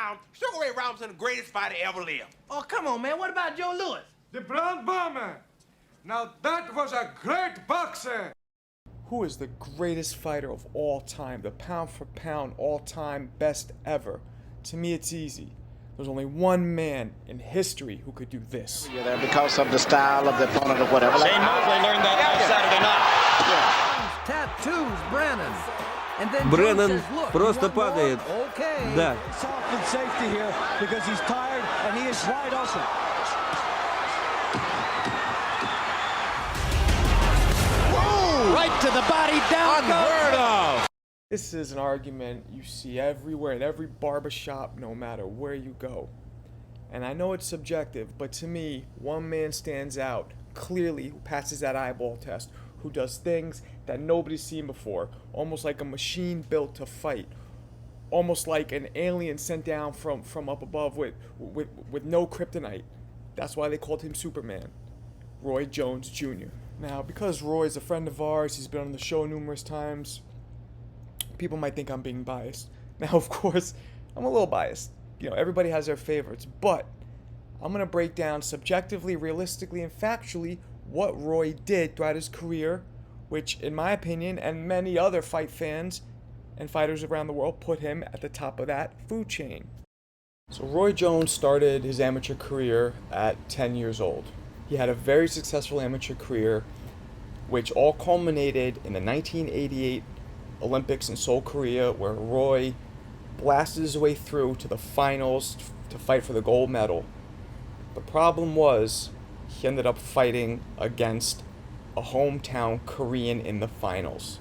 Brown, Sugar Ray Robinson, the greatest fighter ever lived. Oh, come on, man. What about Joe Louis? The Brown Bomber. Now that was a great boxer. Who is the greatest fighter of all time? The pound for pound, all-time best ever? To me, it's easy. There's only one man in history who could do this. You're there because of the style of the opponent or whatever. Shane Mosley learned that last Saturday night. Tattoos, Brennan. And then Бреннан says, look, просто падает. Okay. Да. Soft and safety here because he's tired and he is wide open. Whoa! Right to the body, down. Unheard of. This is an argument you see everywhere, in every barbershop, no matter where you go. And I know it's subjective, but to me, one man stands out clearly who passes that eyeball test, who does things that nobody's seen before, almost like a machine built to fight, almost like an alien sent down from up above with no kryptonite. That's why they called him Superman. Roy Jones Jr. Now, because Roy's a friend of ours, he's been on the show numerous times, people might think I'm being biased. Now, of course, I'm a little biased. You know, everybody has their favorites, but I'm going to break down subjectively, realistically, and factually what Roy did throughout his career, which, in my opinion, and many other fight fans and fighters around the world, put him at the top of that food chain. So Roy Jones started his amateur career at 10 years old. He had a very successful amateur career, which all culminated in the 1988 Olympics in Seoul, Korea, where Roy blasted his way through to the finals to fight for the gold medal. The problem was he ended up fighting against a hometown Korean in the finals.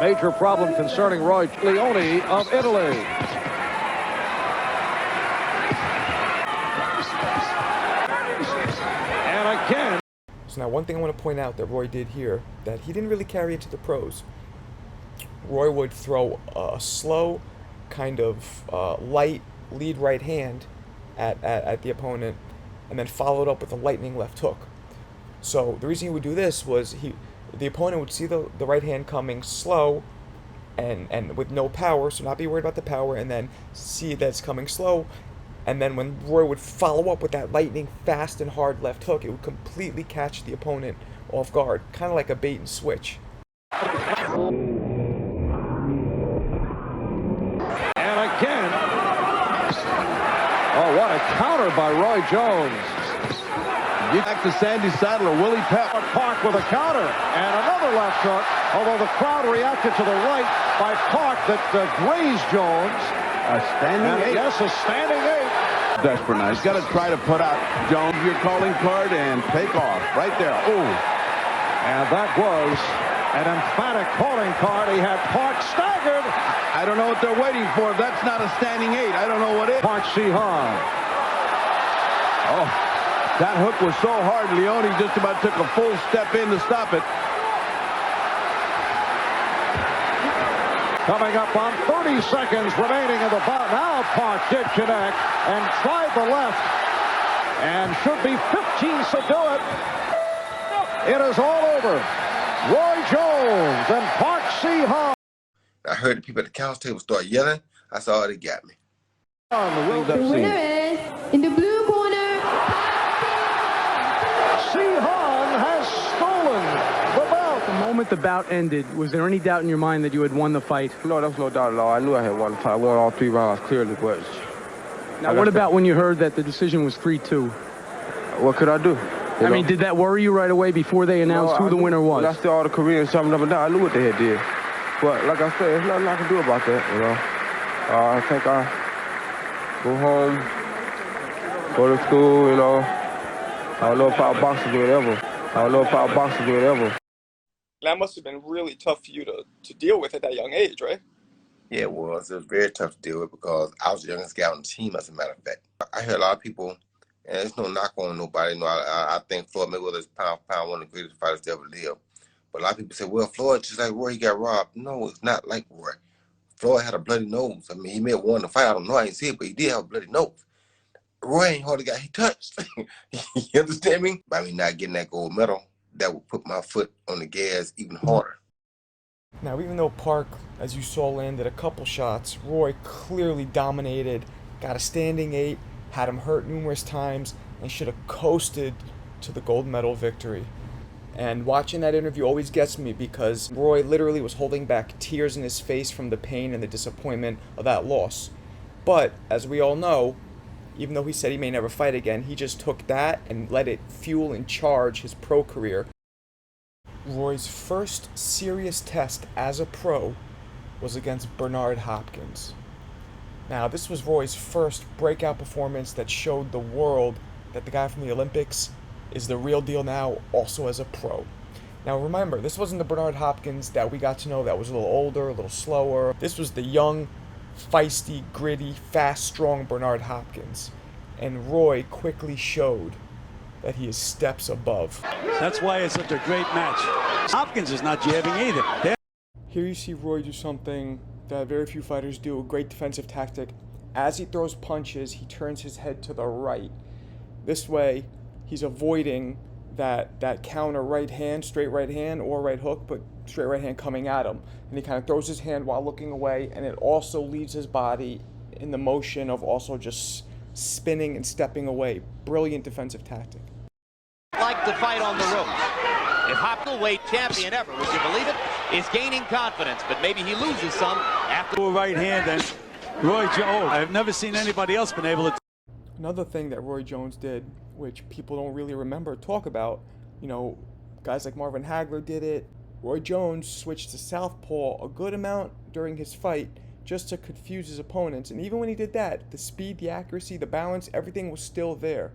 Major problem concerning Roy Leone of Italy. And again. So now one thing I want to point out that Roy did here, that he didn't really carry it to the pros. Roy would throw a slow, kind of light lead right hand at the opponent, and then followed up with a lightning left hook. So the reason he would do this was the opponent would see the right hand coming slow and with no power, so not be worried about the power, and then see that it's coming slow. And then when Roy would follow up with that lightning fast and hard left hook, it would completely catch the opponent off guard, kind of like a bait and switch. And again. Oh, what a counter by Roy Jones. Back to Sandy Saddle or Willie Pep. Park with a counter and another left hook, although the crowd reacted to the right by Park that grazed Jones. A standing eight. Yes, a standing eight. Desperate now. He's got to try to put out Jones your calling card and take off right there. Oh, and that was an emphatic calling card. He had Park staggered. I don't know what they're waiting for. That's not a standing eight. I don't know what it is. Park Si-Han. Oh, that hook was so hard. Leone just about took a full step in to stop it. Coming up on 30 seconds remaining in the bout. Now Park did connect and tried the left. And should be 15 to do it. It is all over. Roy Jones and Park Si-Han. I heard the people at the couch table start yelling. I saw they got me. The winner is, in the blue corner, Si-Han has stolen the belt. The moment the bout ended, was there any doubt in your mind that you had won the fight? No, there was no doubt at all. I knew I had won the fight. I won all 3 rounds clearly, but... Now, what about when you heard that the decision was 3-2? What could I do? I mean, did that worry you right away before they announced who the winner was? When I saw all the Koreans jumping up and down, I knew what they had did. But like I said, there's nothing I can do about that, you know. I think I go home, go to school, you know. I don't know if I'll box again ever. That must have been really tough for you to deal with at that young age, right? Yeah, it was. It was very tough to deal with because I was the youngest guy on the team, as a matter of fact. I heard a lot of people, and there's no knock on nobody. You know, I think Floyd Mayweather is pound for pound one of the greatest fighters to ever live. But a lot of people say, well, Floyd, just like Roy, he got robbed. No, it's not like Roy. Floyd had a bloody nose. I mean, he may have won the fight. I don't know. I didn't see it, but he did have a bloody nose. Roy ain't hardly got he touched. You understand me? By me not getting that gold medal, that would put my foot on the gas even harder. Now, even though Park, as you saw, landed a couple shots, Roy clearly dominated, got a standing 8, had him hurt numerous times, and should have coasted to the gold medal victory. And watching that interview always gets me because Roy literally was holding back tears in his face from the pain and the disappointment of that loss. But, as we all know, even though he said he may never fight again, he just took that and let it fuel and charge his pro career. Roy's first serious test as a pro was against Bernard Hopkins. Now, this was Roy's first breakout performance that showed the world that the guy from the Olympics is the real deal now, also as a pro. Now remember, this wasn't the Bernard Hopkins that we got to know that was a little older, a little slower. This was the young, feisty, gritty, fast, strong Bernard Hopkins. And Roy quickly showed that he is steps above. That's why it's such a great match. Hopkins is not jabbing either. Here you see Roy do something that very few fighters do, a great defensive tactic. As he throws punches, he turns his head to the right. This way, he's avoiding that counter right hand, straight right hand, or right hook, but straight right hand coming at him. And he kind of throws his hand while looking away, and it also leaves his body in the motion of also just spinning and stepping away. Brilliant defensive tactic. Like to fight on the rope. If Hopkins, champion ever, would you believe it, is gaining confidence, but maybe he loses some after right hand. And Roy Jones, I've never seen anybody else been able to. Another thing that Roy Jones did, which people don't really remember or talk about, guys like Marvin Hagler did it. Roy Jones switched to southpaw a good amount during his fight just to confuse his opponents. And even when he did that, the speed, the accuracy, the balance, everything was still there.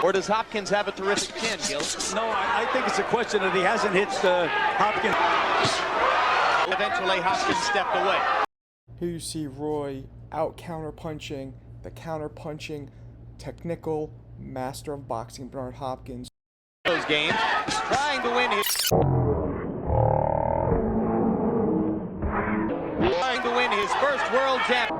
Or does Hopkins have a terrific chin, Gil? No, I think it's a question that he hasn't hit Hopkins. Eventually, Hopkins stepped away. Here you see Roy out counter-punching, the counter-punching technical master of boxing, Bernard Hopkins. Those games, trying to win his first world championship.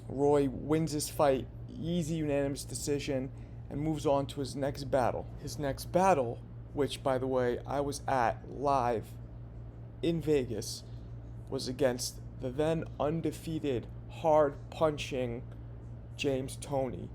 Roy wins his fight, easy unanimous decision, and moves on to his next battle. His next battle, which, by the way, I was at live in Vegas, was against the then undefeated, hard-punching James Toney.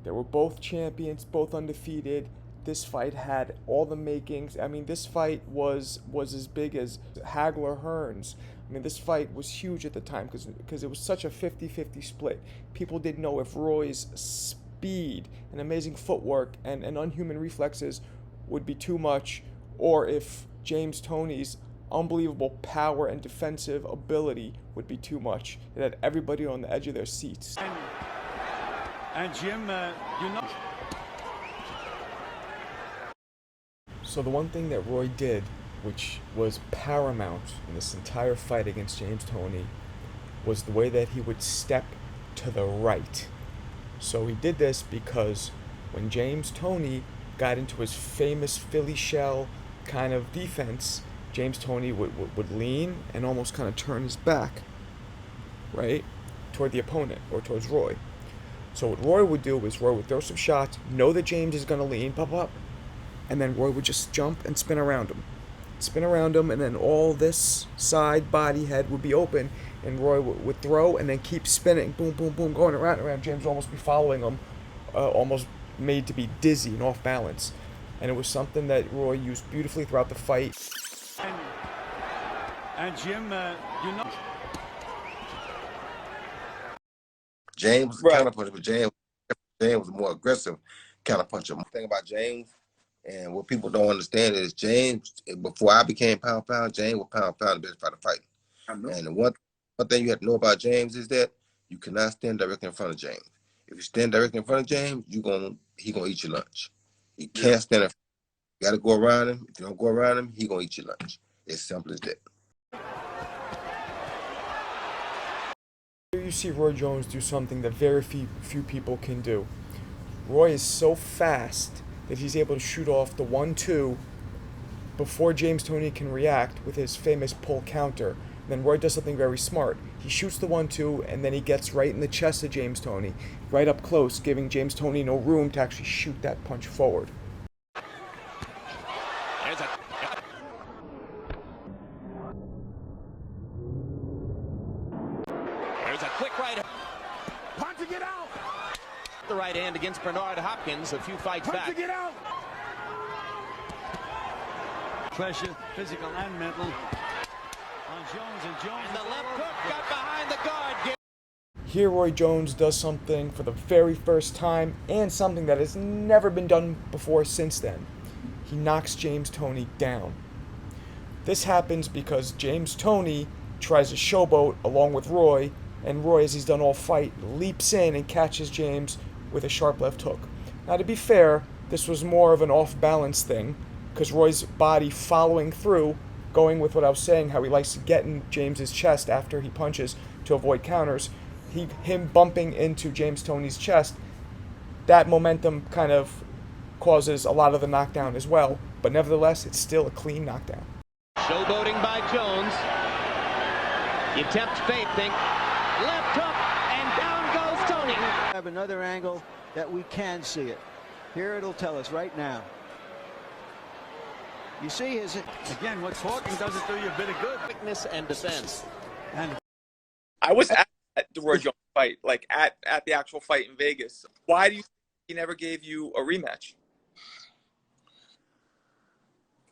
They were both champions, both undefeated. This fight had all the makings. I mean, this fight was as big as Hagler-Hearns. I mean, this fight was huge at the time because it was such a 50-50 split. People didn't know if Roy's speed and amazing footwork and unhuman reflexes would be too much, or if James Toney's unbelievable power and defensive ability would be too much. It had everybody on the edge of their seats. And Jim, So the one thing that Roy did, which was paramount in this entire fight against James Toney, was the way that he would step to the right. So he did this because when James Toney got into his famous Philly shell kind of defense, James Toney would lean and almost kind of turn his back, right, toward the opponent or towards Roy. So what Roy would do is Roy would throw some shots, know that James is going to lean, pop up, and then Roy would just jump and spin around him, and then all this side, body, head would be open, and Roy would throw and then keep spinning, boom, boom, boom, going around and around. James would almost be following him, almost made to be dizzy and off balance. And it was something that Roy used beautifully throughout the fight. And Jim, James was a counterpuncher, but James was a more aggressive counterpuncher. The thing about James, and what people don't understand, is James, before I became pound for pound, James was pound for pound the best fighter fighting. And the one thing you have to know about James is that you cannot stand directly in front of James. If you stand directly in front of James, he gonna eat your lunch. You can't stand in front. You gotta go around him. If you don't go around him, he gonna eat your lunch. It's simple as that. Here you see Roy Jones do something that very few people can do. Roy is so fast that he's able to shoot off the 1-2 before James Toney can react with his famous pull counter, Then Roy does something very smart. He shoots the 1-2, and then he gets right in the chest of James Toney, right up close, giving James Toney no room to actually shoot that punch forward. There's a quick right. Punching it out. The right hand against Bernard Hopkins a few fights back. Punching it out. Pressure, physical and mental, on Jones, and Jones. And the left hook got behind the guard. Here Roy Jones does something for the very first time, and something that has never been done before since then. He knocks James Toney down. This happens because James Toney tries to showboat along with Roy, and Roy, as he's done all fight, leaps in and catches James with a sharp left hook. Now, to be fair, this was more of an off-balance thing, because Roy's body following through, going with what I was saying, how he likes to get in James's chest after he punches to avoid counters, him bumping into James Toney's chest, that momentum kind of causes a lot of the knockdown as well, but nevertheless, it's still a clean knockdown. Showboating by Jones. He attempts feinting. Left hook, and down goes Toney. I have another angle that we can see it. Here it'll tell us right now. You see his... Again, what talking doesn't do you a bit of good. Quickness and defense. And I was at the Roy Jones fight, like at the actual fight in Vegas. Why do you think he never gave you a rematch?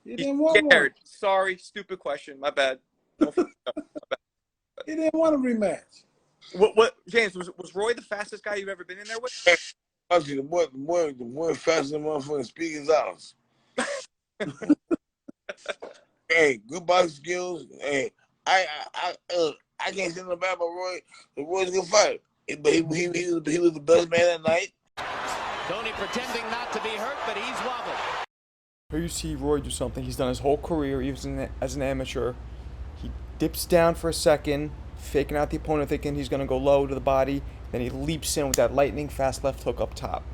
He didn't want one. Sorry, stupid question. My bad. He didn't want a rematch. What James, was Roy the fastest guy you've ever been in there with? Actually, the boy faster than motherfucking speaking hours. Hey, good boxing skills. Hey, I can't say nothing bad about Roy. Roy's a good fighter, but he was the best man that night. Toney pretending not to be hurt, but he's wobbled. Here you see Roy do something he's done his whole career, even as an amateur. He dips down for a second, faking out the opponent, thinking he's going to go low to the body. Then he leaps in with that lightning fast left hook up top.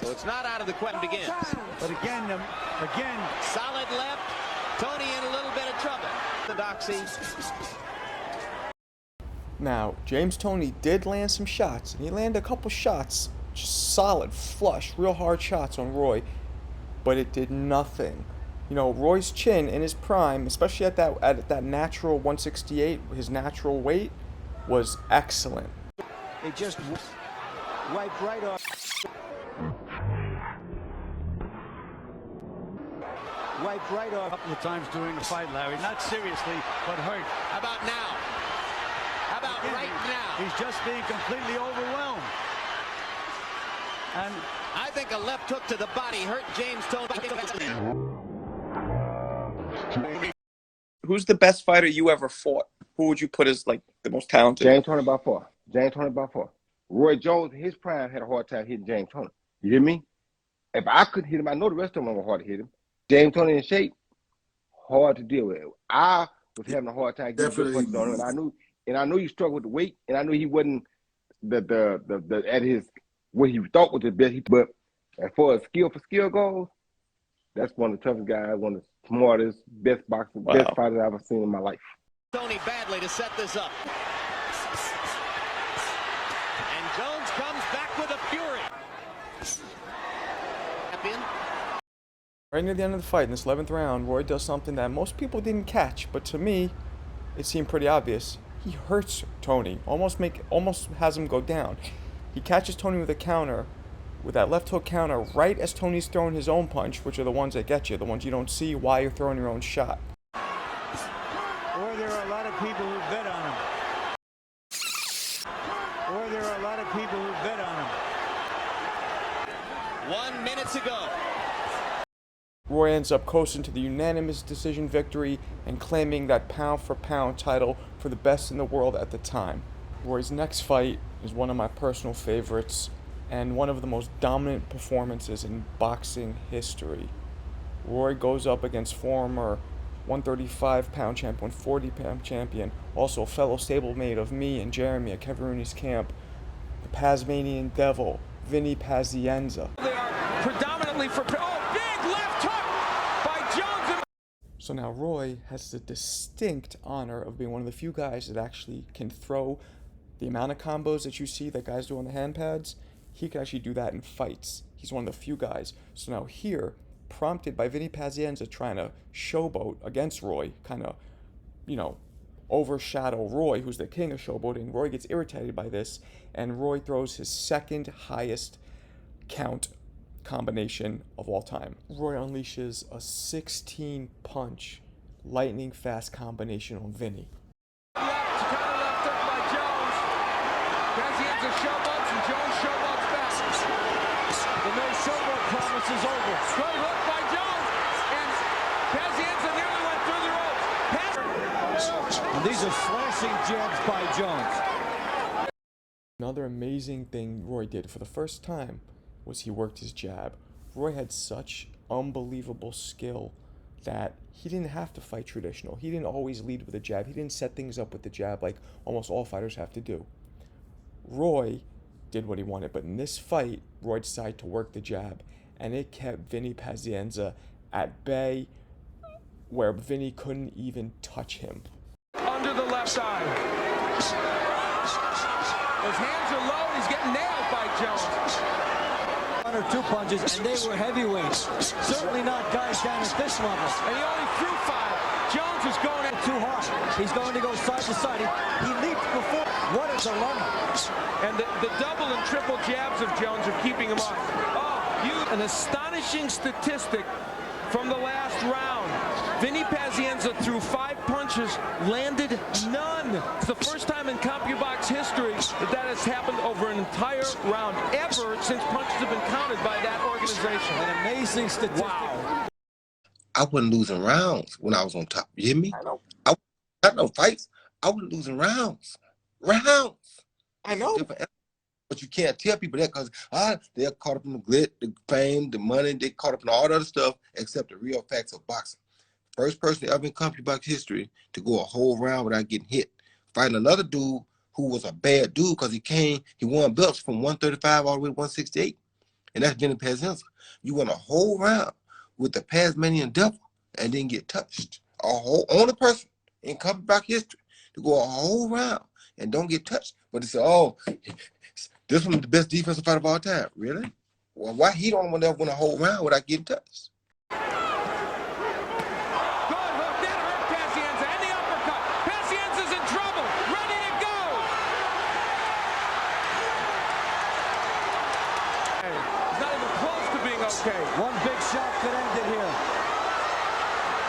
So it's not out of the question begins. But again, solid left. Toney in a little bit of trouble. Orthodoxy. Now, James Toney did land some shots, and he landed a couple shots, just solid, flush, real hard shots on Roy, but it did nothing. You know, Roy's chin in his prime, especially at that natural 168, his natural weight, was excellent. It just wiped right off. Wiped right off. a couple of times during the fight, Larry. Not seriously, but hurt. How about now? How about Again, right now? He's just being completely overwhelmed. And I think a left hook to the body hurt James Toney. Who's the best fighter you ever fought? Who would you put as like the most talented? James Toney by far. James Toney by far. Roy Jones, his prime, had a hard time hitting James Toney. You hear me? If I couldn't hit him, I know the rest of them were hard to hit him. James Toney in shape, hard to deal with. I was having a hard time getting good punches on him, and I knew he struggled with the weight, and I knew he wasn't the at his what he thought was the best. But as far as skill for skill goes, that's one of the toughest guys, one of the smartest, best boxers, best fighters I've ever seen in my life. Toney badly to set this up. And Jones comes back with a fury. Right near the end of the fight, in this 11th round, Roy does something that most people didn't catch, but to me, it seemed pretty obvious. He hurts Toney, almost has him go down. He catches Toney with a counter, with that left hook counter, right as Toney's throwing his own punch, which are the ones that get you, the ones you don't see while you're throwing your own shot. Or there are a lot of people who bet on him. Or there are a lot of people who bet on him. 1 minute to go. Roy ends up coasting to the unanimous decision victory and claiming that pound-for-pound title for the best in the world at the time. Roy's next fight is one of my personal favorites and one of the most dominant performances in boxing history. Roy goes up against former 135-pound champion, 140-pound champion, also a fellow stablemate of me and Jeremy at Kevin Rooney's camp, the Tasmanian Devil, Vinnie Pazienza. They are predominantly for... Oh, big left hook by Jones. So now Roy has the distinct honor of being one of the few guys that actually can throw the amount of combos that you see that guys do on the hand pads. He can actually do that in fights. He's one of the few guys. So now here, prompted by Vinnie Pazienza trying to showboat against Roy, kind of, overshadow Roy, who's the king of showboating. Roy gets irritated by this, and Roy throws his second highest count combination of all time. Roy unleashes a 16-punch, lightning-fast combination on Vinnie. Left hook by Jones. Pazienza showboats, and Jones showboats back. The no showboat promise is over. Straight hook by Jones, and Pazienza nearly went through the ropes. And these are slashing jabs by Jones. Another amazing thing Roy did for the first time was he worked his jab. Roy had such unbelievable skill that he didn't have to fight traditional. He didn't always lead with a jab. He didn't set things up with the jab like almost all fighters have to do. Roy did what he wanted, but in this fight, Roy decided to work the jab, and it kept Vinnie Pazienza at bay where Vinnie couldn't even touch him. Under the left eye. His hands are low, he's getting nailed by Jones. One or two punches, and they were heavyweights. Certainly not guys down at this level. And he only threw 5. Jones is going in too hard. He's going to go side to side. He leaped before. What a dilemma. And the double and triple jabs of Jones are keeping him off. Oh, an astonishing statistic from the last round. Vinnie Pazienza threw 5 punches, landed none. It's the first time in CompuBox history that has happened over an entire round, ever since punches have been counted by that organization. An amazing statistic. Wow. I wasn't losing rounds when I was on top. You hear me? I not no fights. I wasn't losing rounds. I know. But you can't tell people that because they're caught up in the glit, the fame, the money. They caught up in all the other stuff except the real facts of boxing. First person ever in CompuBox history to go a whole round without getting hit. Fighting another dude who was a bad dude because he won belts from 135 all the way to 168. And that's Vinnie Pazienza. You won a whole round with the Tasmanian Devil and didn't get touched. Only person in CompuBox history to go a whole round and don't get touched. But they say, this one's the best defensive fighter of all time. Really? Well, why he don't want to win a whole round without getting touched? Okay. One big shot could end it here.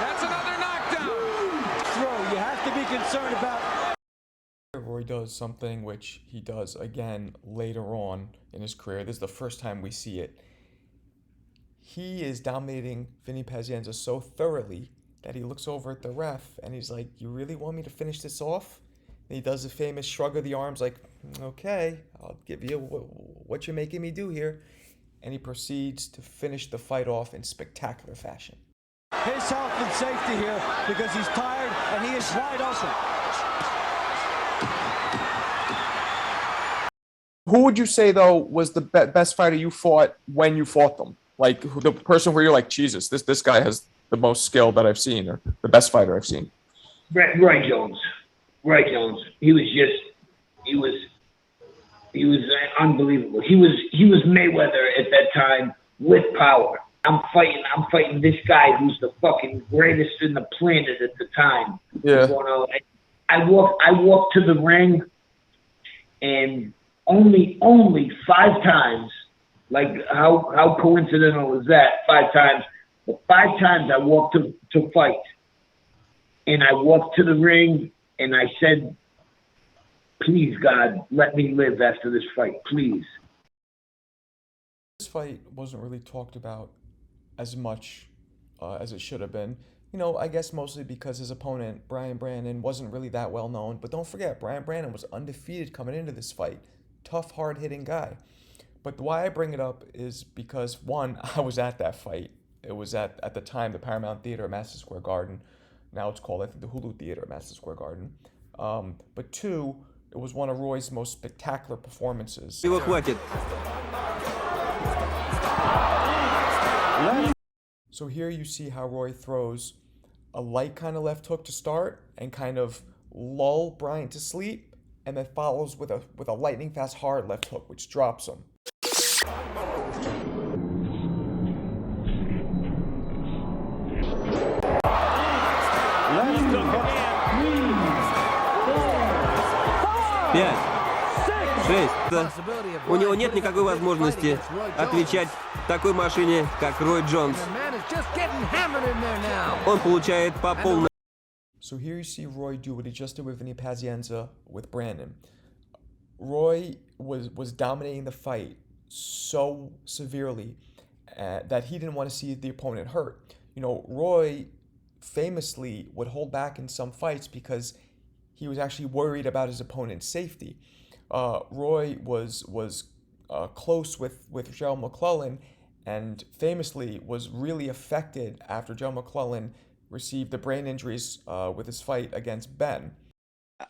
That's another knockdown. Throw. You have to be concerned about. Roy does something which he does again later on in his career. This is the first time we see it. He is dominating Vinnie Pazienza so thoroughly that he looks over at the ref and he's like, "You really want me to finish this off?" And he does the famous shrug of the arms like, "Okay, I'll give you what you're making me do here." And he proceeds to finish the fight off in spectacular fashion. His health and safety here because he's tired and he is wide open. Who would you say, though, was the best fighter you fought when you fought them? Like, the person where you're like, Jesus, this guy has the most skill that I've seen, or the best fighter I've seen? Roy Jones. He was unbelievable. He was Mayweather at that time with power. I'm fighting this guy who's the fucking greatest in the planet at the time. Yeah. I walked to the ring, and only 5 times, like how coincidental is that? 5 times. But 5 times I walked to fight, and I walked to the ring, and I said, "Please, God, let me live after this fight, please." This fight wasn't really talked about as much as it should have been. I guess mostly because his opponent, Brian Brannon, wasn't really that well known. But don't forget, Brian Brannon was undefeated coming into this fight. Tough, hard-hitting guy. But why I bring it up is because, one, I was at that fight. It was at the time the Paramount Theater at Madison Square Garden. Now it's called, I think, the Hulu Theater at Madison Square Garden. But 2, It was one of Roy's most spectacular performances. Его хватит. So here you see how Roy throws a light kind of left hook to start and kind of lull Bryant to sleep, and then follows with a lightning fast hard left hook, which drops him. Пять. 6. У него нет никакой возможности отвечать такой машине, как Рой Джонс. Он получает по полной. So here you see Roy do what he just did with Vinnie Pazienza with Brandon. Roy was dominating the fight so severely that he didn't want to see the opponent hurt. You know, Roy famously would hold back in some fights because he was actually worried about his opponent's safety. Roy was close with Joe McCallum, and famously was really affected after Joe McCallum received the brain injuries with his fight against Ben.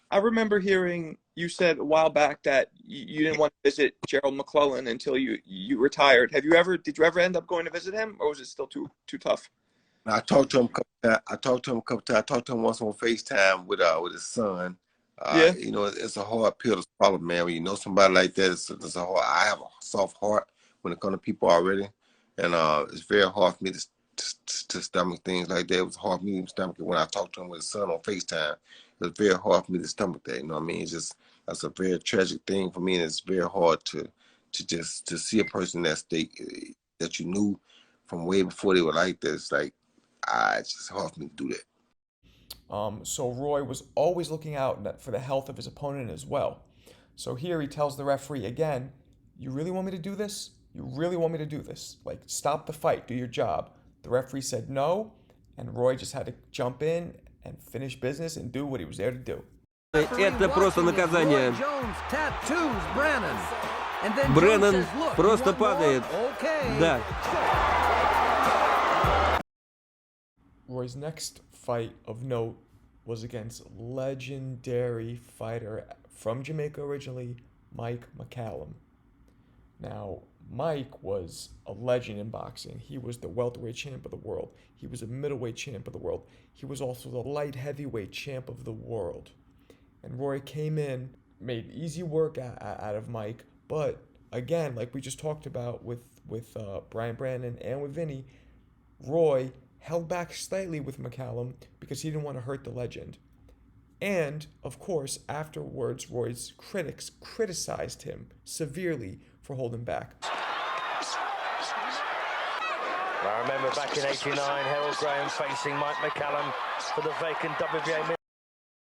I remember hearing you said a while back that you didn't want to visit Gerald McClellan until you retired. Did you ever end up going to visit him, or was it still too tough? I talked to him a couple times. I talked to him once on FaceTime with his son. Yeah. You know, it's a hard pill to swallow, man. When you know somebody like that, it's a hard. I have a soft heart when it comes to people already, and it's very hard for me to stomach things like that. It was hard for me to stomach it when I talked to him with his son on FaceTime. It was very hard for me to stomach that. You know what I mean? It's just, that's a very tragic thing for me, and it's very hard to see a person in that state that you knew from way before they were like this. Like, it's just hard for me to do that. So Roy was always looking out for the health of his opponent as well. So here he tells the referee again, "You really want me to do this? You really want me to do this? Like, stop the fight, do your job." The referee said no, and Roy just had to jump in and finish business and do what he was there to do. Это просто наказание. Бреннан просто падает. Да. Roy's next fight of note was against legendary fighter from Jamaica originally, Mike McCallum. Now, Mike was a legend in boxing. He was the welterweight champ of the world. He was a middleweight champ of the world. He was also the light heavyweight champ of the world. And Roy came in, made easy work out of Mike, but again, like we just talked about with Brian Brandon and with Vinnie, Roy held back slightly with McCallum because he didn't want to hurt the legend. And, of course, afterwards, Roy's critics criticized him severely for holding back. I remember back in '89, Harold Graham facing Mike McCallum for the vacant WBA.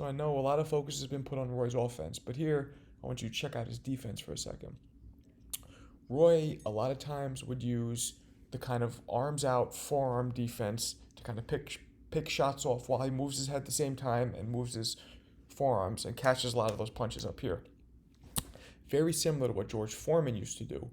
I know a lot of focus has been put on Roy's offense, but here I want you to check out his defense for a second. Roy, a lot of times, would use the kind of arms out forearm defense to kind of pick shots off while he moves his head at the same time and moves his forearms and catches a lot of those punches up here. Very similar to what George Foreman used to do.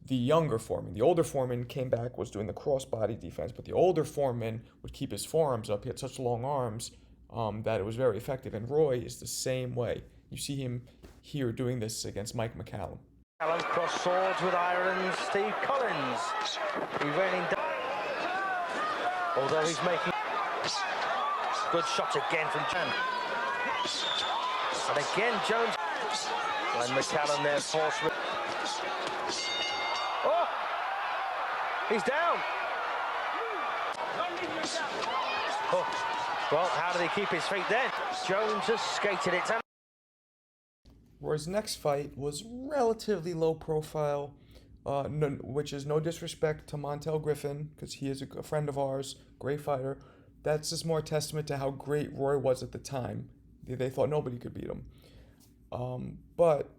The younger Foreman, the older Foreman came back, was doing the crossbody defense, but the older Foreman would keep his forearms up. He had such long arms that it was very effective. And Roy is the same way. You see him here doing this against Mike McCallum. McCallum cross swords with irons. Steve Collins. He raining down. Although he's making good shot again from Jan. And again Jones. And McCallum there force. Oh! He's down. Oh. Well, how did he keep his feet then? Jones has skated it down. Roy's next fight was relatively low profile, which is no disrespect to Montell Griffin, because he is a friend of ours, great fighter. That's just more a testament to how great Roy was at the time. They thought nobody could beat him. But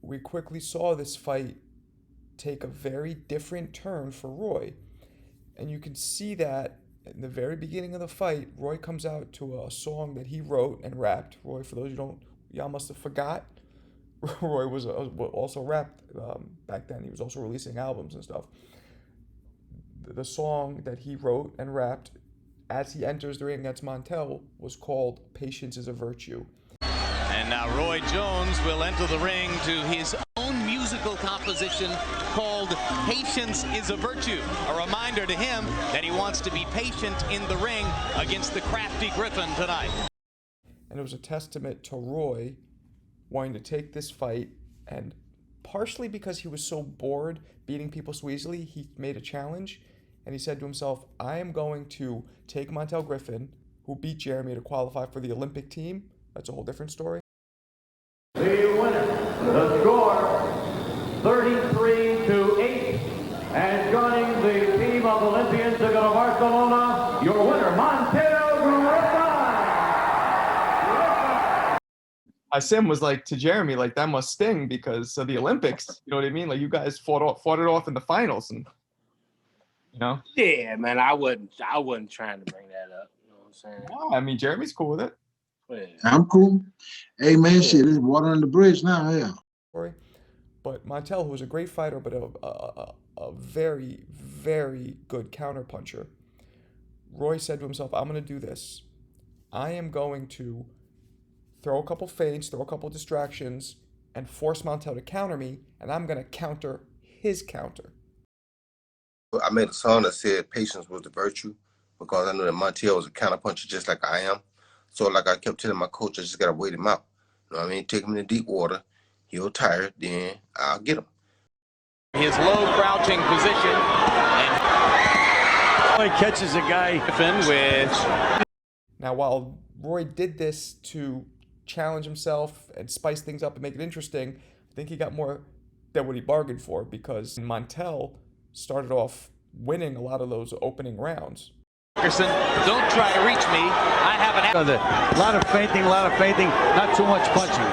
we quickly saw this fight take a very different turn for Roy. And you can see that in the very beginning of the fight, Roy comes out to a song that he wrote and rapped. Roy, for those y'all must have forgot, Roy was also rapped back then. He was also releasing albums and stuff. the song that he wrote and rapped as he enters the ring against Montell was called "Patience is a Virtue." And now Roy Jones will enter the ring to his own musical composition called "Patience is a Virtue," a reminder to him that he wants to be patient in the ring against the crafty Griffin tonight. And it was a testament to Roy wanting to take this fight, and partially because he was so bored beating people so easily, he made a challenge, and he said to himself, I am going to take Montell Griffin, who beat Jeremy to qualify for the Olympic team. That's a whole different story. The winner, the score, 33-8. And joining the team of Olympians to go to Barcelona, your winner, Montell Griffin. Sim was like to Jeremy, like, that must sting because of the Olympics. You know what I mean? Like, you guys fought it off in the finals, and you know. Yeah, man, I wasn't trying to bring that up. You know what I'm saying? No, I mean, Jeremy's cool with it. Yeah. I'm cool. Hey, man, shit, there's water on the bridge now, yeah. But Montell, who was a great fighter, but a very, very good counterpuncher, Roy said to himself, I'm going to do this. I am going to throw a couple feints, throw a couple distractions, and force Montell to counter me, and I'm going to counter his counter. I made a song that said patience was the virtue because I knew that Montell was a counterpuncher just like I am. So like I kept telling my coach, I just got to wait him out. You know what I mean? Take him in the deep water. He'll tire, then I'll get him. His low crouching position. And Roy catches a guy with... Now, while Roy did this to challenge himself and spice things up and make it interesting, I think he got more than what he bargained for, because Montell started off winning a lot of those opening rounds. Anderson, don't try to reach me. I have an... A lot of feinting, not too much punching.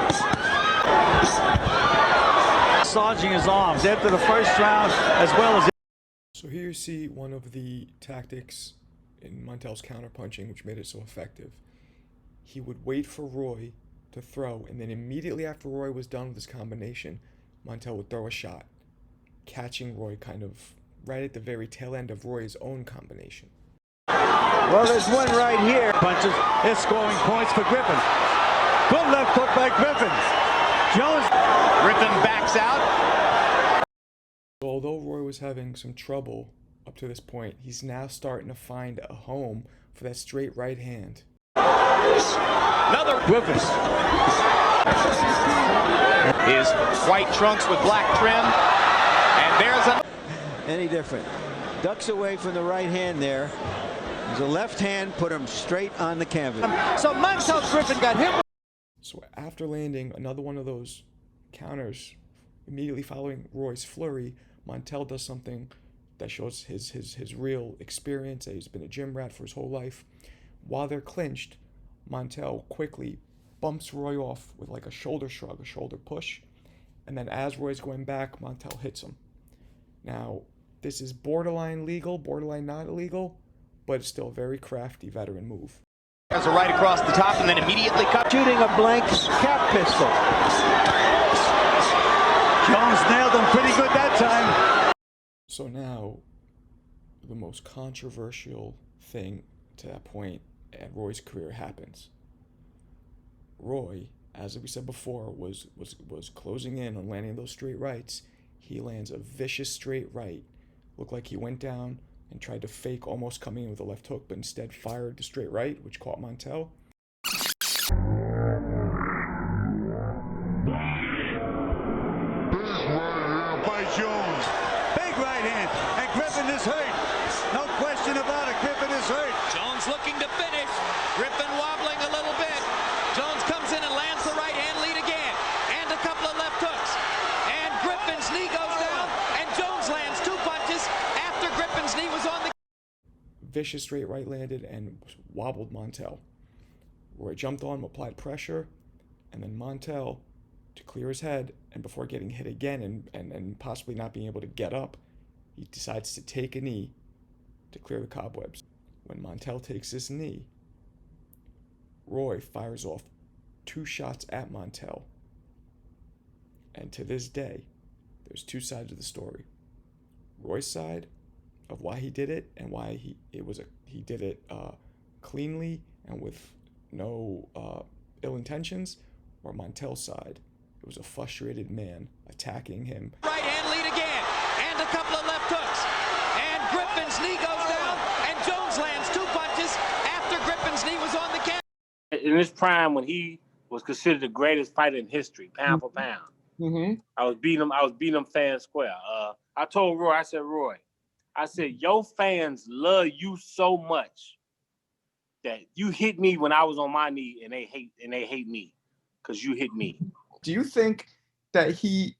Massaging his arms after the first round as well as... So here you see one of the tactics in Montell's counterpunching which made it so effective. He would wait for Roy to throw, and then immediately after Roy was done with his combination, Montell would throw a shot, catching Roy kind of right at the very tail end of Roy's own combination. Well, there's one right here. Punches. It's scoring points for Griffin. Good left hook by Griffin. Jones. Griffin backs out. So although Roy was having some trouble up to this point, he's now starting to find a home for that straight right hand. Another Griffin. His white trunks with black trim. And there's a... Any different. Ducks away from the right hand there. There's a left hand, put him straight on the canvas. So Montell Griffin got hit. So after landing another one of those counters, immediately following Roy's flurry, Montell does something that shows his real experience, that he's been a gym rat for his whole life. While they're clinched, Montell quickly bumps Roy off with like a shoulder shrug, a shoulder push, and then as Roy's going back, Montell hits him. Now, this is borderline legal, borderline not illegal, but it's still a very crafty veteran move. There's a right across the top and then immediately cut. Shooting a blank cap pistol. Jones nailed him pretty good that time. So now, the most controversial thing to that point in Roy's career happens. Roy, as we said before, was closing in on landing those straight rights. He lands a vicious straight right. Looked like he went down and tried to fake almost coming in with a left hook, but instead fired the straight right, which caught Montell. By Jones. Big right hand. And Griffin is hurt. No question about it. Griffin is hurt. Jones looking to finish. Griffin wobbling a little bit. Jones comes in and lands the right hand lead again. And a couple of left hooks. And Griffin's knee goes down. And Jones lands two punches after Griffin's knee was on the... Vicious straight right landed and wobbled Montell. Roy jumped on him, applied pressure, and then Montell, to clear his head, and before getting hit again and possibly not being able to get up, he decides to take a knee to clear the cobwebs. When Montell takes this knee, Roy fires off 2 shots at Montell. And to this day, there's 2 sides of the story. Roy's side of why he did it and why he did it cleanly and with no ill intentions, or Montell's side. It was a frustrated man attacking him. Right hand lead again, and a couple of left hooks, and Griffin's knee goes down, and Jones lands 2 punches after Griffin's knee was on the count. In his prime, when he was considered the greatest fighter in history, pound for pound, I was beating him fair and square. I told Roy, I said, Roy, your fans love you so much that you hit me when I was on my knee, and they hate me because you hit me. Do you think that he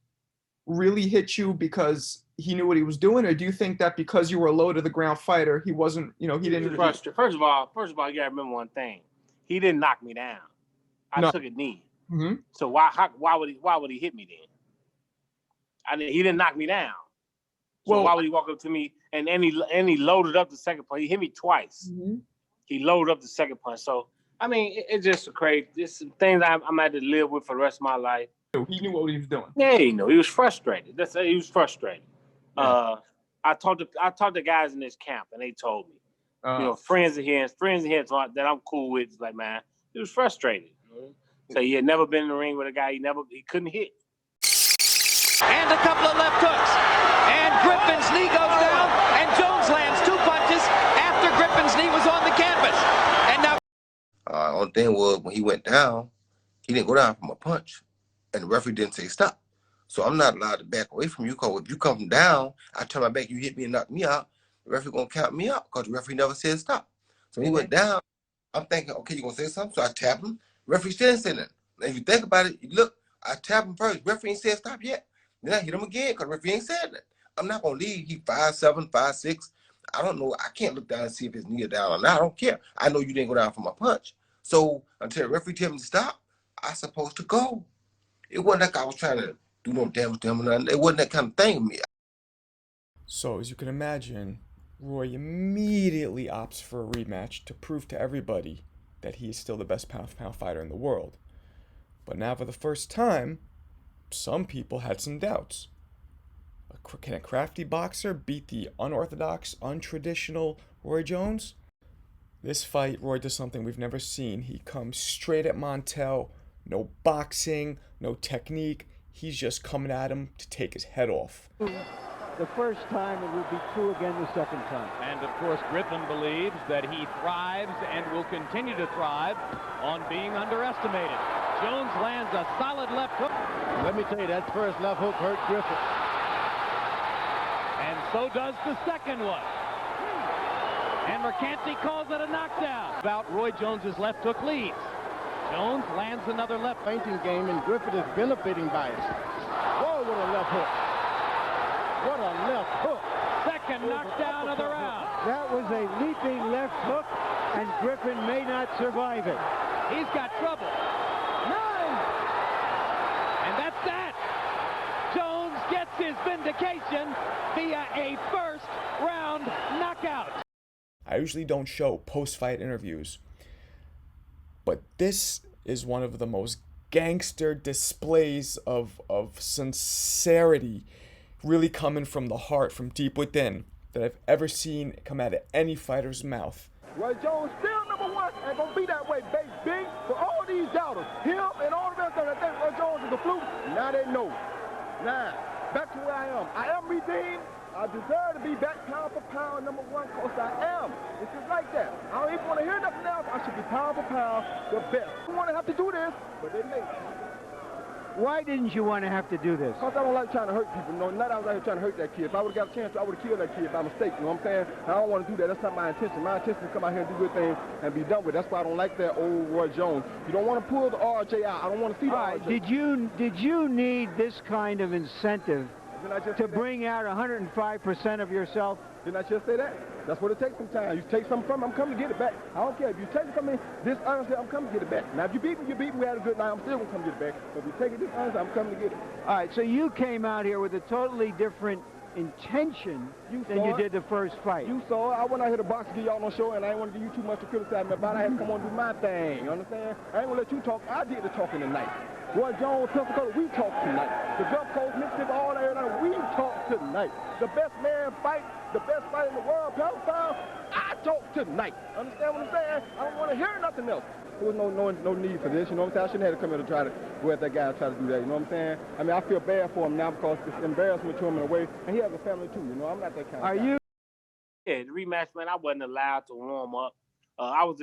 really hit you because he knew what he was doing, or do you think that because you were a low to the ground fighter, he wasn't, he didn't? First of all, you gotta remember one thing: he didn't knock me down. I took a knee. So why would he hit me then? He didn't knock me down. So why would he walk up to me and he loaded up the second punch? He hit me twice. He loaded up the second punch. So I mean, it's just crazy. Just some things I'm had to live with for the rest of my life. He knew what he was doing. Yeah, he knew. He was frustrated. He was frustrated. Yeah. I talked to guys in this camp, and they told me, friends of his that I'm cool with, like, man, he was frustrated. So he had never been in the ring with a guy he couldn't hit. And a couple of left hooks, and Griffin's knee goes down, and Jones lands 2 punches after Griffin's knee was on the canvas. And now. Only thing was, when he went down, he didn't go down from a punch, and the referee didn't say stop. So I'm not allowed to back away from you, because if you come down, I turn my back, you hit me and knock me out, the referee gonna count me out, because the referee never said stop. So when he went down, I'm thinking, okay, you gonna say something? So I tap him. Referee still didn't say nothing. And if you think about it, look, I tap him first. Referee ain't said stop yet. Then I hit him again, because referee ain't said that. I'm not gonna leave. He 5'7", 5'6". I don't know. I can't look down and see if his knee is down or not. I don't care. I know you didn't go down from a punch. So until the referee tell me to stop, I supposed to go. It wasn't like I was trying to do no damage to him or nothing. It wasn't that kind of thing with me. So as you can imagine, Roy immediately opts for a rematch to prove to everybody that he is still the best pound-for-pound fighter in the world. But now for the first time, some people had some doubts. Can a crafty boxer beat the unorthodox, untraditional Roy Jones? This fight, Roy does something we've never seen. He comes straight at Montell. No boxing, no technique. He's just coming at him to take his head off. The first time, it will be true again the second time. And of course, Griffin believes that he thrives and will continue to thrive on being underestimated. Jones lands a solid left hook. Let me tell you, that first left hook hurt Griffin. And so does the second one. And Mercanti calls it a knockdown. About Roy Jones's left hook leads. Jones lands another left fainting game, and Griffin is benefiting by it. Whoa, what a left hook. What a left hook. Second knockdown of the round. That was a leaping left hook, and Griffin may not survive it. He's got trouble. 9. And that's that. Jones gets his vindication via a first round knockout. I usually don't show post-fight interviews, but this is one of the most gangster displays of sincerity, really coming from the heart, from deep within, that I've ever seen come out of any fighter's mouth. Roy Jones still #1 and gonna be that way, baby. For all these doubters, him and all the rest of them that think Roy Jones is a fluke, now they know. Now, back to where I am. I am redeemed. I deserve to be back pound for pound #1, because I am. It's just like that. I don't even want to hear nothing else. I should be pound for pound the best. I don't want to have to do this, but they make it. Why didn't you want to have to do this? Because I don't like trying to hurt people. No, not I was out here trying to hurt that kid. If I would have got a chance, I would have killed that kid by mistake. You know what I'm saying? I don't want to do that. That's not my intention. My intention is to come out here and do good things and be done with it. That's why I don't like that old Roy Jones. You don't want to pull the RJ out. I don't want to see the RJ. Did you need this kind of incentive to bring out 105% of yourself? Didn't I just say that? That's what it takes sometimes. You take something from me, I'm coming to get it back. I don't care. If you take it from me this honestly, I'm coming to get it back. Now, if you beat me, we had a good night. I'm still going to come get it back. But if you take it this honestly, I'm coming to get it. All right, so you came out here with a totally different intention than you did the first fight. You saw it. I went out here to box to give y'all no show, and I ain't want to give you too much to criticize me about. I had to come on and do my thing. You understand? I ain't going to let you talk. I did the talking tonight. Roy Jones, Pensacola, we talked tonight. The Gulf Coast, Mississippi, all that, we talked tonight. The best man fight, the best fight in the world, pound for pound, I talk tonight. Understand what I'm saying? I don't want to hear nothing else. There was no need for this, you know what I'm saying? I shouldn't have to come here to try to go at that guy and try to do that, you know what I'm saying? I mean, I feel bad for him now because it's embarrassment to him in a way, and he has a family too, you know? I'm not that kind of guy. Yeah, the rematch, man, I wasn't allowed to warm up. I was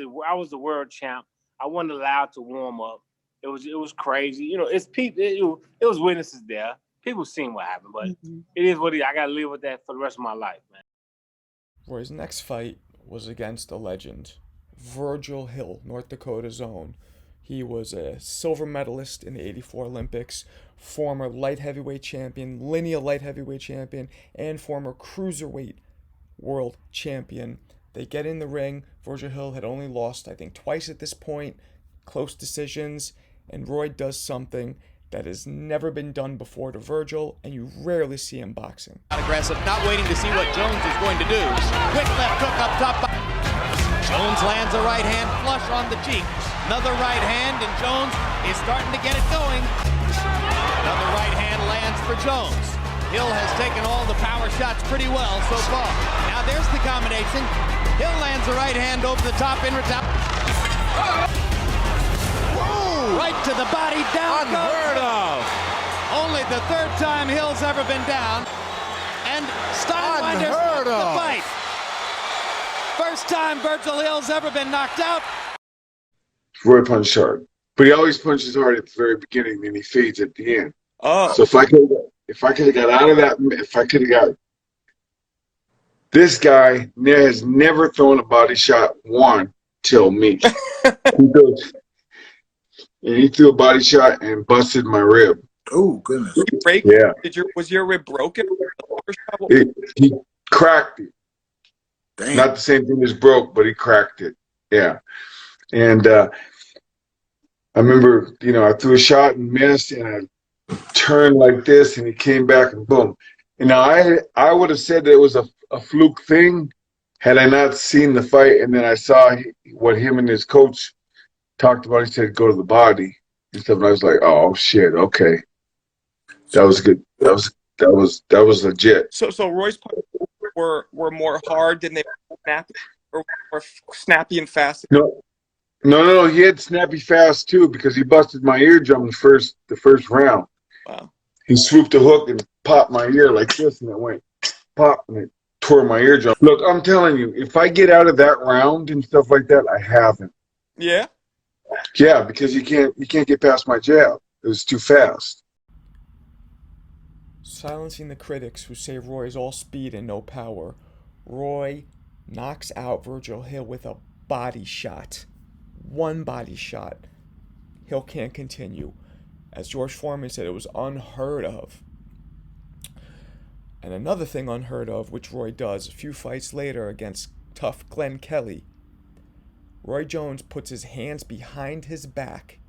the world champ. I wasn't allowed to warm up. It was crazy. You know, it's people. It was witnesses there. People seen what happened, but it is what it is. I got to live with that for the rest of my life, man. Roy's next fight was against a legend, Virgil Hill, North Dakota's own. He was a silver medalist in the '84 Olympics, former light heavyweight champion, lineal light heavyweight champion, and former cruiserweight world champion. They get in the ring. Virgil Hill had only lost, I think, twice at this point, close decisions, and Roy does something that has never been done before to Virgil, and you rarely see in boxing. Aggressive, not waiting to see what Jones is going to do. Quick left hook up top. Jones lands a right hand flush on the cheek. Another right hand, and Jones is starting to get it going. Another right hand lands for Jones. Hill has taken all the power shots pretty well so far. Now there's the combination. Hill lands a right hand over the top in retap. Right to the body, down. Unheard of. Only the third time Hill's ever been down. And Steinwinder's lost the fight. First time Virgil Hill's ever been knocked out. Roy punched hard, but he always punches hard at the very beginning, and he fades at the end. Oh. So if I could have got out of that, if I could have got this guy has never thrown a body shot one till me. He threw a body shot and busted my rib. Oh goodness! Yeah. Was your rib broken? He cracked it. Damn. Not the same thing as broke, but he cracked it. Yeah. And I remember, I threw a shot and missed, and I turned like this, and he came back and boom. And now I would have said that it was a fluke thing had I not seen the fight, and then I saw what him and his coach talked about. He said, go to the body and stuff. And I was like, oh shit, okay. That was good. That was legit. So Roy's punches were more hard than they were snappy, or more snappy and fast? No. He had snappy fast too, because he busted my eardrum the first round. Wow. He swooped a hook and popped my ear like this, and it went pop, and it tore my eardrum. Look, I'm telling you, if I get out of that round and stuff like that, I haven't. Yeah? Yeah, because you can't get past my jab. It was too fast. Silencing the critics who say Roy is all speed and no power, Roy knocks out Virgil Hill with a body shot. One body shot. Hill can't continue. As George Foreman said, it was unheard of. And another thing unheard of, which Roy does a few fights later against tough Glenn Kelly, Roy Jones puts his hands behind his back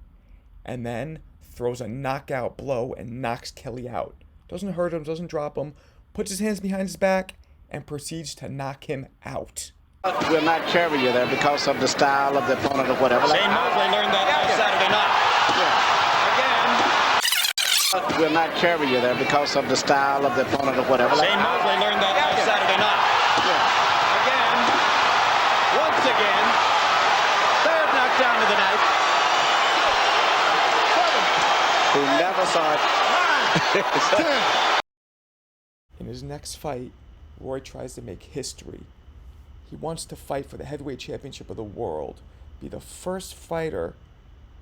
and then throws a knockout blow and knocks Kelly out. Doesn't hurt him, doesn't drop him, puts his hands behind his back and proceeds to knock him out. We'll not carry you there because of the style of the opponent or whatever. Shane Mosley learned that last Saturday night. Again. We'll not carry you there because of the style of the opponent or whatever. Shane Mosley learned that last Saturday night. Again. Once again. Third knockdown of the night. Who never saw it. In his next fight, Roy tries to make history. He wants to fight for the heavyweight championship of the world, be the first fighter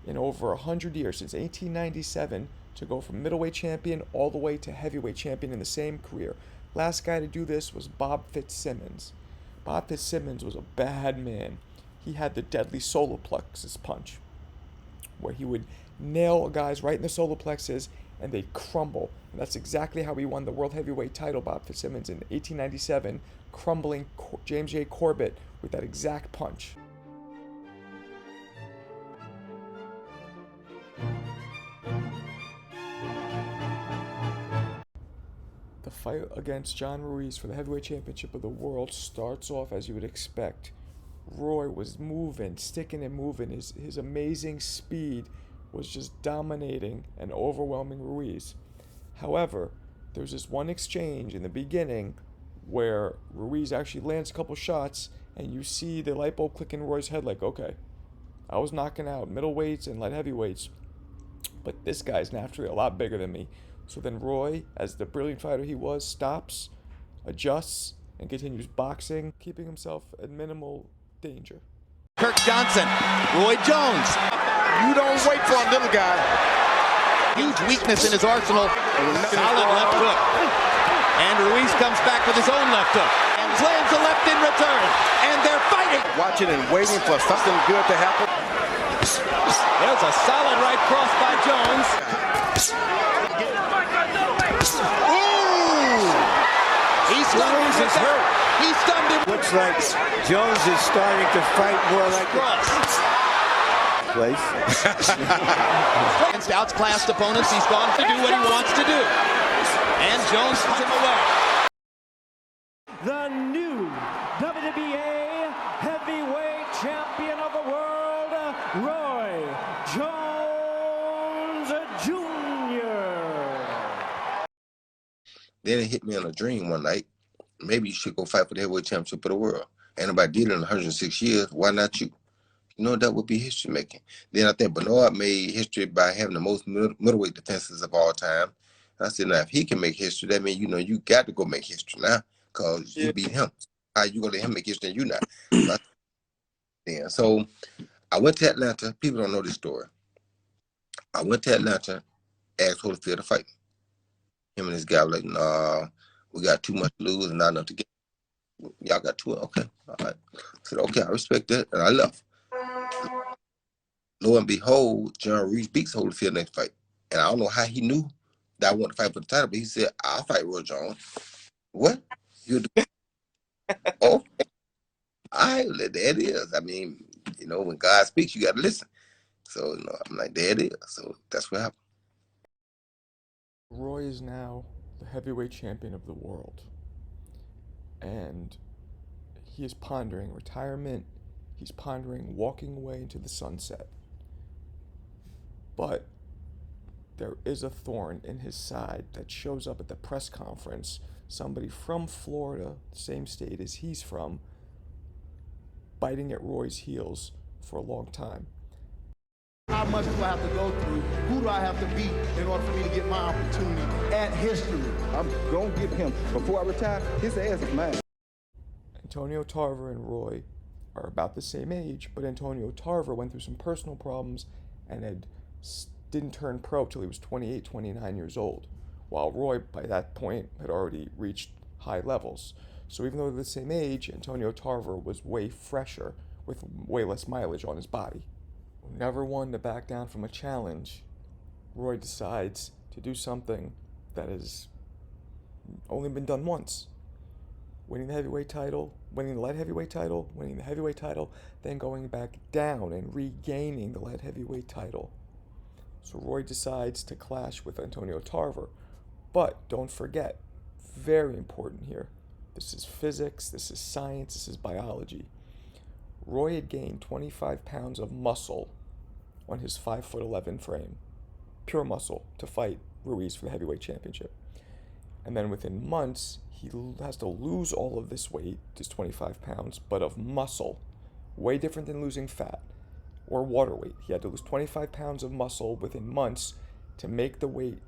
in over 100 years, since 1897, to go from middleweight champion all the way to heavyweight champion in the same career. Last guy to do this was Bob Fitzsimmons. Bob Fitzsimmons was a bad man. He had the deadly solar plexus punch, where he would nail guys right in the solar plexus and they'd crumble. And that's exactly how he won the world heavyweight title, Bob Fitzsimmons, in 1897, crumbling James J. Corbett with that exact punch. The fight against John Ruiz for the heavyweight championship of the world starts off as you would expect. Roy was moving, sticking and moving. His amazing speed was just dominating and overwhelming Ruiz. However, There's this one exchange in the beginning where Ruiz actually lands a couple shots, and you see the light bulb click in Roy's head like, okay, I was knocking out middleweights and light heavyweights, but this guy's naturally a lot bigger than me. So then Roy, as the brilliant fighter he was, stops, adjusts, and continues boxing, keeping himself at minimal danger. Kirk Johnson, Roy Jones. You don't wait for a little guy. Huge weakness in his arsenal. Solid left hook. And Ruiz comes back with his own left hook. And lands a left in return. And they're fighting. Watching and waiting for something good to happen. There's a solid right cross by Jones. Ooh! He stunned him with that. He stunned him. Looks like Jones is starting to fight more like cross. Place. Against outclassed opponents, he's gone to do what he wants to do. And Jones puts him away. The new WBA heavyweight champion of the world, Roy Jones Jr. Then it hit me on a dream one night. Maybe you should go fight for the heavyweight championship of the world. Ain't nobody did it in 106 years. Why not you? You know, that would be history making. Then I think Bernard made history by having the most middleweight defenses of all time. And I said, now, if he can make history, that means, you know, you got to go make history now because you beat him. How you going to let him make history and you not? So I went to Atlanta. People don't know this story. I went to Atlanta, asked Holyfield to fight me. Him and this guy were like, nah, we got too much to lose and not enough to get. Y'all got two. Okay. All right. I said, okay, I respect that. And I left. Lo and behold, John Ruiz beats Holyfield next fight. And I don't know how he knew that I wanted to fight for the title, but he said, I'll fight Roy Jones. What? You do? Oh, all right, there it is. I mean, you know, when God speaks, you got to listen. So, you know, I'm like, there it is. So that's what happened. Roy is now the heavyweight champion of the world. And he is pondering retirement. He's pondering walking away into the sunset. But there is a thorn in his side that shows up at the press conference. Somebody from Florida, the same state as he's from, biting at Roy's heels for a long time. How much do I have to go through? Who do I have to beat in order for me to get my opportunity at history? I'm going to give him, before I retire, his ass is mine. Antonio Tarver and Roy are about the same age, but Antonio Tarver went through some personal problems and didn't turn pro till he was 28, 29 years old, while Roy, by that point, had already reached high levels. So even though they're the same age, Antonio Tarver was way fresher with way less mileage on his body. Never one to back down from a challenge, Roy decides to do something that has only been done once. Winning the heavyweight title, winning the light heavyweight title, winning the heavyweight title, then going back down and regaining the light heavyweight title. So Roy decides to clash with Antonio Tarver. But don't forget, very important here, this is physics, this is science, this is biology. Roy had gained 25 pounds of muscle on his 5'11" frame, pure muscle, to fight Ruiz for the heavyweight championship. And then within months, he has to lose all of this weight, this 25 pounds, but of muscle, way different than losing fat or water weight. He had to lose 25 pounds of muscle within months to make the weight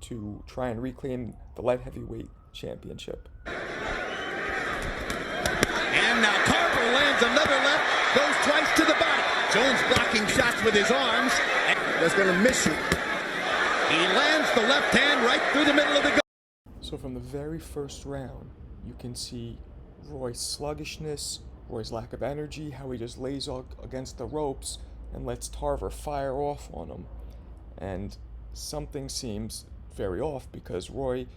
to try and reclaim the light heavyweight championship. And now Tarver lands another left, goes twice to the body. Jones blocking shots with his arms. That's going to miss you. He lands the left hand right through the middle of the gut. So from the very first round, you can see Roy's sluggishness, Roy's lack of energy, how he just lays against the ropes and lets Tarver fire off on him. And something seems very off because Roy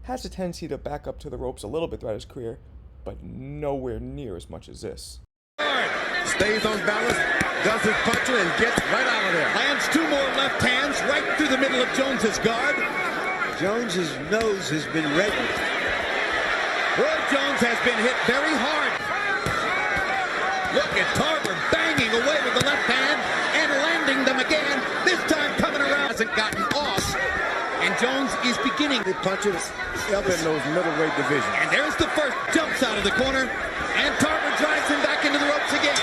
has a tendency to back up to the ropes a little bit throughout his career, but nowhere near as much as this. Stays on balance, does his puncher, and gets right out of there. Lands two more left hands right through the middle of Jones's guard. Jones's nose has been reddened. Roy Jones has been hit very hard. Look at Tarver banging away with the left hand and landing them again. This time coming around, hasn't gotten off. And Jones is beginning. He punches up in those middleweight divisions. And there's the first jumps out of the corner, and Tarver drives him back into the ropes again.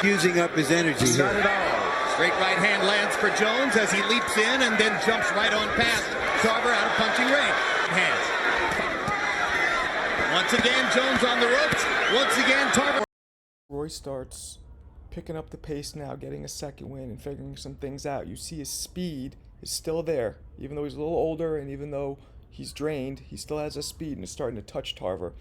Using up his energy here. Not at all. Straight right hand lands for Jones as he leaps in and then jumps right on past Tarver out of punching range. Hands. Once again, Jones on the ropes. Once again, Tarver. Roy starts picking up the pace now, getting a second win and figuring some things out. You see his speed is still there. Even though he's a little older and even though he's drained, he still has a speed and is starting to touch Tarver.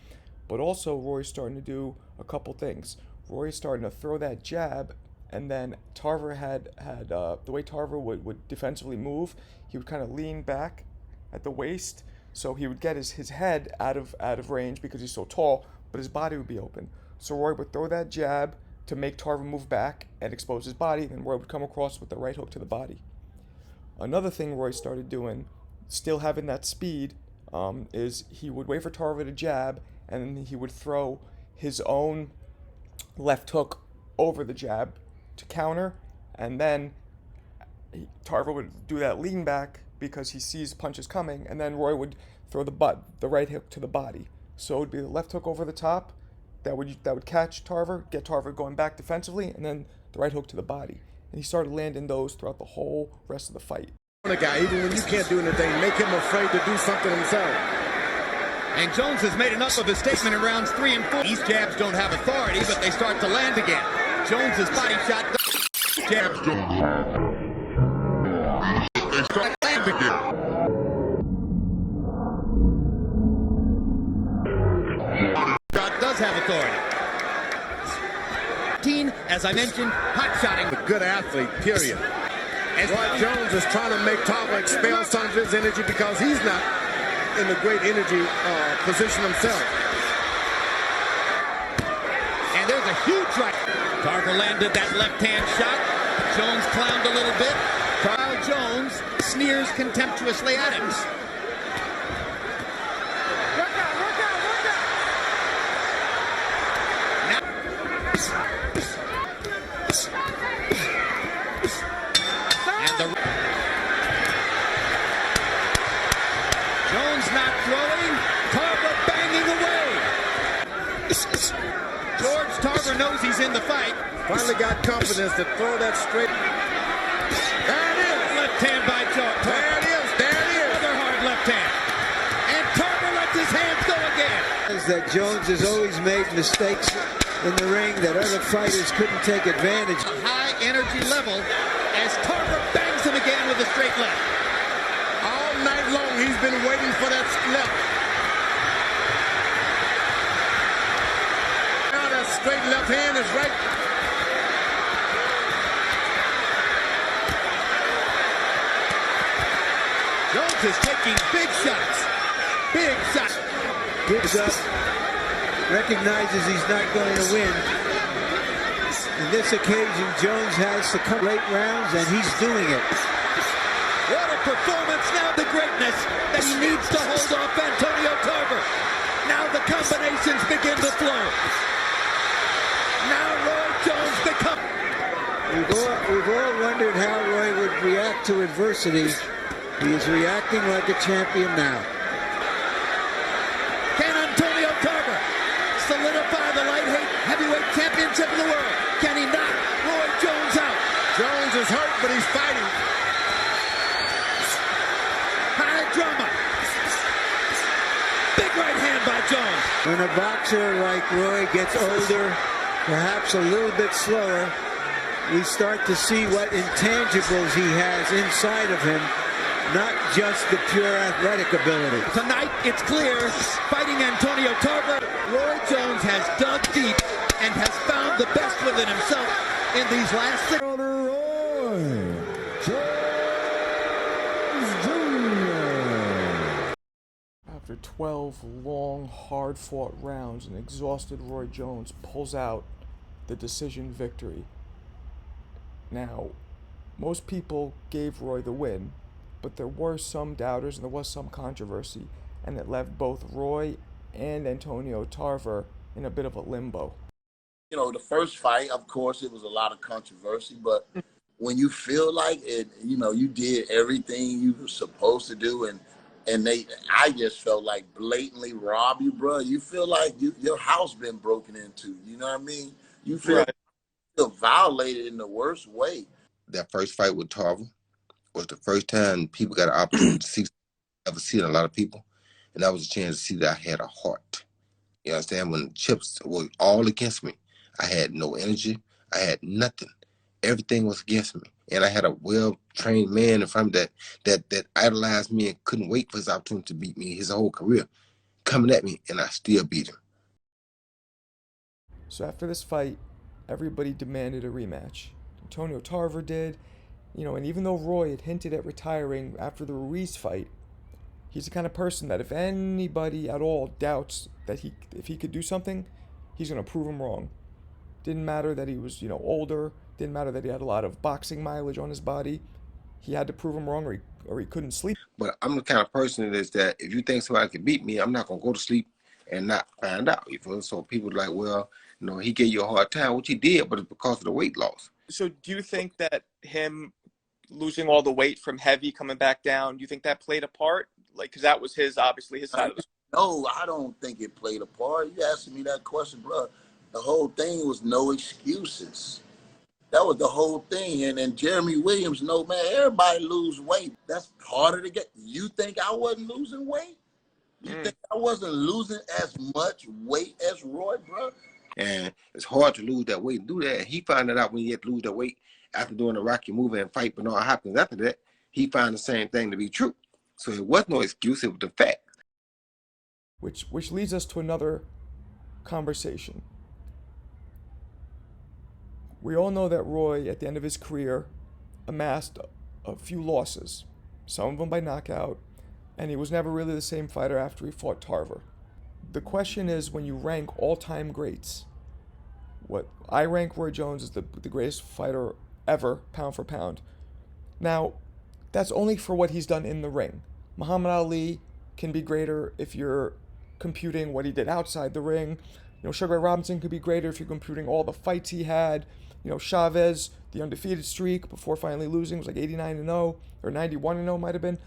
But also, Roy's starting to do a couple things. Roy's starting to throw that jab, and then Tarver had the way Tarver would defensively move, he would kind of lean back at the waist, so he would get his head out of range because he's so tall, but his body would be open. So Roy would throw that jab to make Tarver move back and expose his body, then Roy would come across with the right hook to the body. Another thing Roy started doing, still having that speed, is he would wait for Tarver to jab, and then he would throw his own left hook over the jab to counter, and then Tarver would do that lean back because he sees punches coming, and then Roy would throw the right hook to the body. So it would be the left hook over the top that would catch Tarver, get Tarver going back defensively, and then the right hook to the body. And he started landing those throughout the whole rest of the fight. The guy, even when you can't do anything, make him afraid to do something himself. And Jones has made enough of a statement in rounds 3 and 4. These jabs don't have authority, but they start to land again. Jones's body shot. Jabs don't have. They start to land again. Shot does have authority. As I mentioned, hot-shotting. A good athlete, period. Roy Jones is trying to make Tarver expel some of his energy because he's not in the great energy position himself. And there's a huge right. Tarver landed that left-hand shot. Jones clowned a little bit. Carl Jones sneers contemptuously at him. Jones not throwing. Tarver banging away. George Tarver knows he's in the fight. Finally got confidence to throw that straight. There it is. Left hand by George. There it is. There it is. Another hard left hand. And Tarver lets his hands go again. That Jones has always made mistakes in the ring that other fighters couldn't take advantage. A high energy level as Tarver bangs him again with a straight left. All night long he's been waiting for that left. Now that straight left hand is right. Jones is taking big shots. Big shots. Gives up. Recognizes he's not going to win. In this occasion, Jones has to come late rounds, and he's doing it. What a performance, now the greatness that he needs to hold off Antonio Tarver. Now the combinations begin to flow. Now Roy Jones becomes... We've all wondered how Roy would react to adversity. He is reacting like a champion now. Can Antonio Tarver solidify the light heavyweight championship of the world? Can he knock Roy Jones out? Jones is hurt, but he's fighting. High drama. Big right hand by Jones. When a boxer like Roy gets older, perhaps a little bit slower, we start to see what intangibles he has inside of him, not just the pure athletic ability. Tonight, it's clear, fighting Antonio Tarver, Roy Jones has dug deep and has found the best within himself in these last 6. After 12 long, hard-fought rounds, an exhausted Roy Jones pulls out the decision victory. Now, most people gave Roy the win, but there were some doubters and there was some controversy, and it left both Roy and Antonio Tarver in a bit of a limbo. You know, the first fight, of course, it was a lot of controversy, but when you feel like it, you know, you did everything you were supposed to do, and I just felt like blatantly rob you, bro. You feel like your house been broken into. You know what I mean? You feel, feel violated in the worst way. That first fight with Tarver was the first time people got an opportunity to see, ever see a lot of people, and that was a chance to see that I had a heart. You understand? When the chips were all against me, I had no energy. I had nothing. Everything was against me, and I had a well-trained man in front of me that idolized me and couldn't wait for his opportunity to beat me his whole career, coming at me, and I still beat him. So after this fight, everybody demanded a rematch. Antonio Tarver did, and even though Roy had hinted at retiring after the Ruiz fight, he's the kind of person that if anybody at all doubts that if he could do something, he's going to prove him wrong. Didn't matter that he was, older. Didn't matter that he had a lot of boxing mileage on his body. He had to prove him wrong, or he couldn't sleep. But I'm the kind of person that is that if you think somebody can beat me, I'm not going to go to sleep and not find out. You feel? So people are like, well, he gave you a hard time, which he did, but it's because of the weight loss. So do you think that him losing all the weight from heavy coming back down, do you think that played a part? Like, because that was obviously his side of the story. No, I don't think it played a part. You asking me that question, bro. The whole thing was no excuses. That was the whole thing. And then Jeremy Williams, no, man, everybody lose weight. That's part of the game. You think I wasn't losing weight? You think I wasn't losing as much weight as Roy, bro? And it's hard to lose that weight and do that. And he found it out when he had to lose that weight after doing the Rocky movie and fight Bernard Hopkins. After that, he found the same thing to be true. So it was no excuse, it was the fact. Which leads us to another conversation. We all know that Roy, at the end of his career, amassed a few losses, some of them by knockout, and he was never really the same fighter after he fought Tarver. The question is, when you rank all-time greats, what I rank Roy Jones as the greatest fighter ever, pound for pound. Now, that's only for what he's done in the ring. Muhammad Ali can be greater if you're computing what he did outside the ring. Sugar Ray Robinson could be greater if you're computing all the fights he had. Chavez, the undefeated streak before finally losing, was like 89-0 or 91-0 might have been.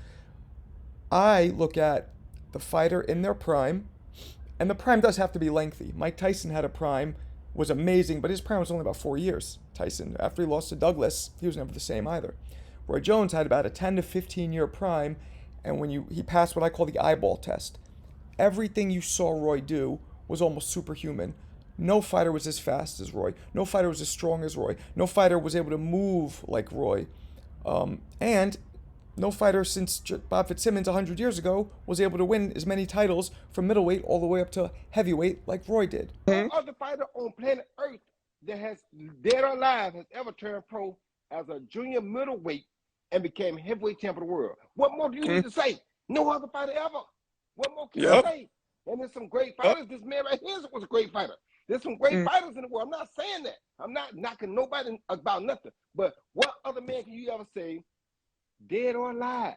I look at the fighter in their prime, and the prime does have to be lengthy. Mike Tyson had a prime, was amazing, but his prime was only about 4 years. Tyson, after he lost to Douglas, he was never the same either. Roy Jones had about a 10 to 15 year prime, and when he passed what I call the eyeball test. Everything you saw Roy do was almost superhuman. No fighter was as fast as Roy. No fighter was as strong as Roy. No fighter was able to move like Roy. And no fighter since Bob Fitzsimmons 100 years ago was able to win as many titles from middleweight all the way up to heavyweight like Roy did. No other fighter on planet Earth that has, dead or alive, has ever turned pro as a junior middleweight and became heavyweight champion of the world. What more do you need to say? No other fighter ever. What more can you say? And there's some great fighters. This man right here was a great fighter. There's some great fighters in the world. I'm not saying that. I'm not knocking nobody about nothing. But what other man can you ever say, dead or alive,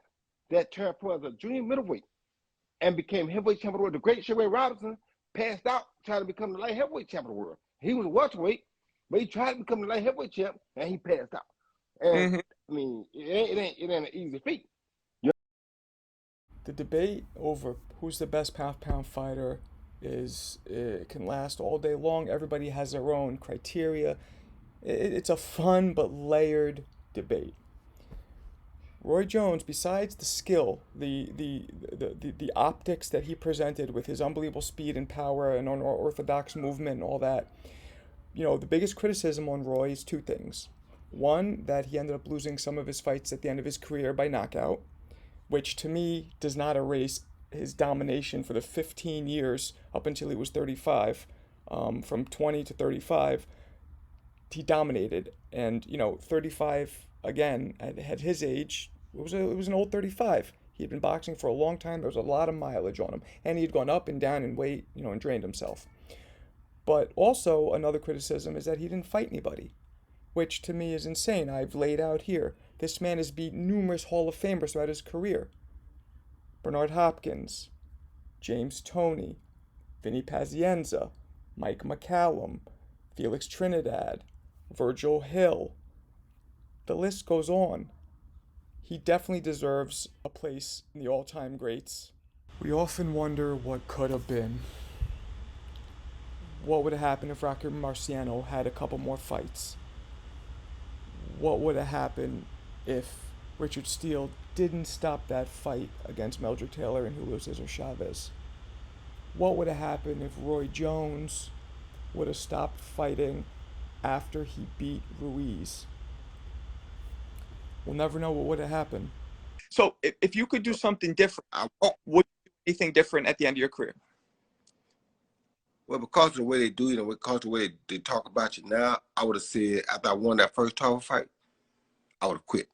that turned pro as a junior middleweight and became heavyweight champion of the world? The great Sugar Ray Robinson passed out trying to become the light heavyweight champion of the world. He was a welterweight, but he tried to become the light heavyweight champ, and he passed out. And I mean, it ain't an easy feat. The debate over who's the best pound-for-pound fighter it can last all day long. Everybody has their own criteria. It's a fun but layered debate. Roy Jones, besides the skill, the optics that he presented with his unbelievable speed and power and unorthodox movement and all that, the biggest criticism on Roy is two things. One, that he ended up losing some of his fights at the end of his career by knockout, which to me does not erase his domination for the 15 years up until he was 35. From 20 to 35, he dominated. And, 35, again, at his age, it was an old 35. He had been boxing for a long time. There was a lot of mileage on him. And he had gone up and down in weight, and drained himself. But also another criticism is that he didn't fight anybody, which to me is insane. I've laid out here. This man has beat numerous Hall of Famers throughout his career. Bernard Hopkins, James Toney, Vinnie Pazienza, Mike McCallum, Felix Trinidad, Virgil Hill, the list goes on. He definitely deserves a place in the all-time greats. We often wonder what could have been. What would have happened if Rocky Marciano had a couple more fights? What would have happened if Richard Steele didn't stop that fight against Meldrick Taylor and Julio Cesar Chavez? What would have happened if Roy Jones would have stopped fighting after he beat Ruiz? We'll never know what would have happened. So if you could do something different, would you do anything different at the end of your career? Well, because of the way they do it and because of the way they talk about you now, I would have said after I won that first title fight, I would have quit.